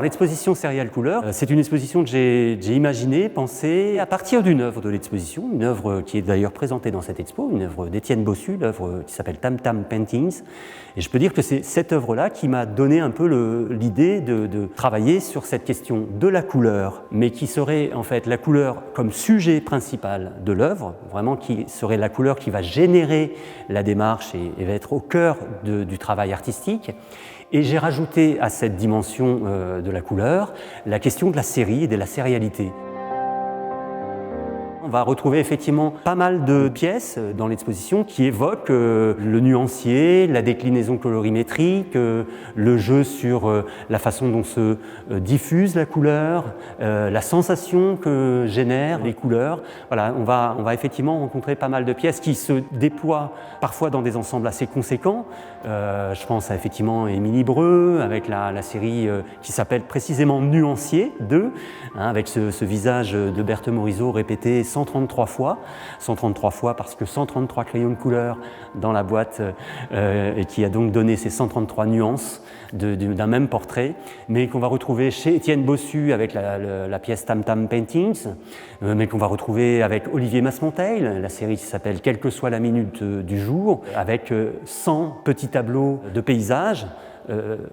Alors l'exposition Sérial Couleurs, c'est une exposition que j'ai imaginée, pensée à partir d'une œuvre de l'exposition, une œuvre qui est d'ailleurs présentée dans cette expo, une œuvre d'Étienne Bossu, l'œuvre qui s'appelle Tam Tam Paintings. Et je peux dire que c'est cette œuvre-là qui m'a donné un peu l'idée de travailler sur cette question de la couleur, mais qui serait en fait la couleur comme sujet principal de l'œuvre, vraiment qui serait la couleur qui va générer la démarche et va être au cœur du travail artistique. Et j'ai rajouté à cette dimension de la couleur la question de la série et de la sérialité. On va retrouver effectivement pas mal de pièces dans l'exposition qui évoquent le nuancier, la déclinaison colorimétrique, le jeu sur la façon dont se diffuse la couleur, la sensation que génèrent les couleurs. Voilà, on va effectivement rencontrer pas mal de pièces qui se déploient parfois dans des ensembles assez conséquents. Je pense à effectivement Émilie Breu avec la série qui s'appelle précisément Nuancier 2, hein, avec ce visage de Berthe Morisot répété 133 fois. 133 fois parce que 133 crayons de couleur dans la boîte et qui a donc donné ces 133 nuances d'un même portrait, mais qu'on va retrouver chez Étienne Bossu avec la pièce Tam Tam Paintings, mais qu'on va retrouver avec Olivier Masmonteil, la série qui s'appelle Quelle que soit la minute du jour, avec 100 petits tableaux de paysages,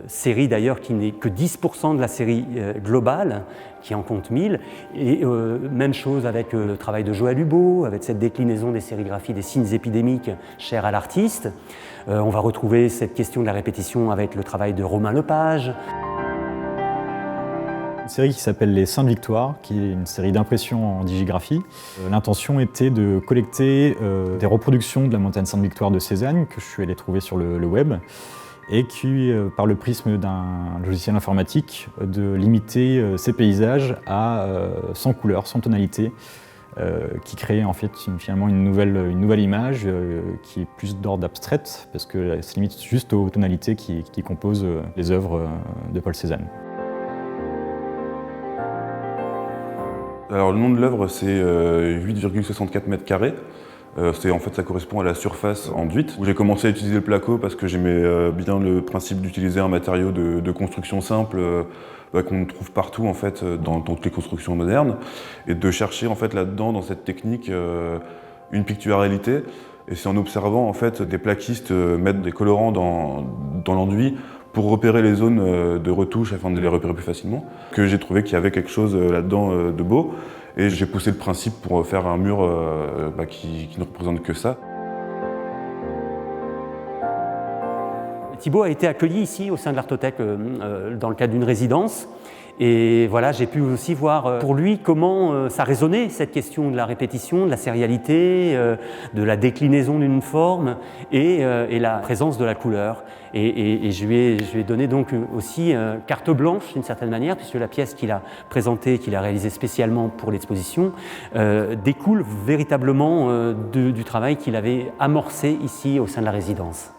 série d'ailleurs qui n'est que 10% de la série globale, qui en compte 1000, et même chose avec le travail de Joël Hubaut, avec cette déclinaison des sérigraphies des signes épidémiques chères à l'artiste. On va retrouver cette question de la répétition avec le travail de Romain Lepage. Une série qui s'appelle Les Saintes Victoires, qui est une série d'impressions en digigraphie. L'intention était de collecter des reproductions de la montagne Sainte-Victoire de Cézanne, que je suis allé trouver sur le web, et qui, par le prisme d'un logiciel informatique, de limiter ces paysages à 100 couleurs, 100 tonalités, qui crée en fait finalement une nouvelle image qui est plus d'ordre abstraite, parce que ça limite juste aux tonalités qui composent les œuvres de Paul Cézanne. Alors le nom de l'œuvre c'est 8,64 mètres carrés. En fait, ça correspond à la surface enduite. J'ai commencé à utiliser le placo parce que j'aimais bien le principe d'utiliser un matériau de construction simple qu'on trouve partout en fait, dans toutes les constructions modernes, et de chercher en fait, là-dedans, dans cette technique, une picturalité. Et c'est en observant en fait, des plaquistes mettre des colorants dans l'enduit pour repérer les zones de retouche afin de les repérer plus facilement, que j'ai trouvé qu'il y avait quelque chose là-dedans de beau. Et j'ai poussé le principe pour faire un mur qui ne représente que ça. Thibaut a été accueilli ici au sein de l'Artothèque dans le cadre d'une résidence. Et voilà, j'ai pu aussi voir pour lui comment ça résonnait, cette question de la répétition, de la sérialité, de la déclinaison d'une forme et la présence de la couleur. Et je lui ai donné donc aussi carte blanche d'une certaine manière, puisque la pièce qu'il a présentée, qu'il a réalisée spécialement pour l'exposition, découle véritablement du travail qu'il avait amorcé ici au sein de la résidence.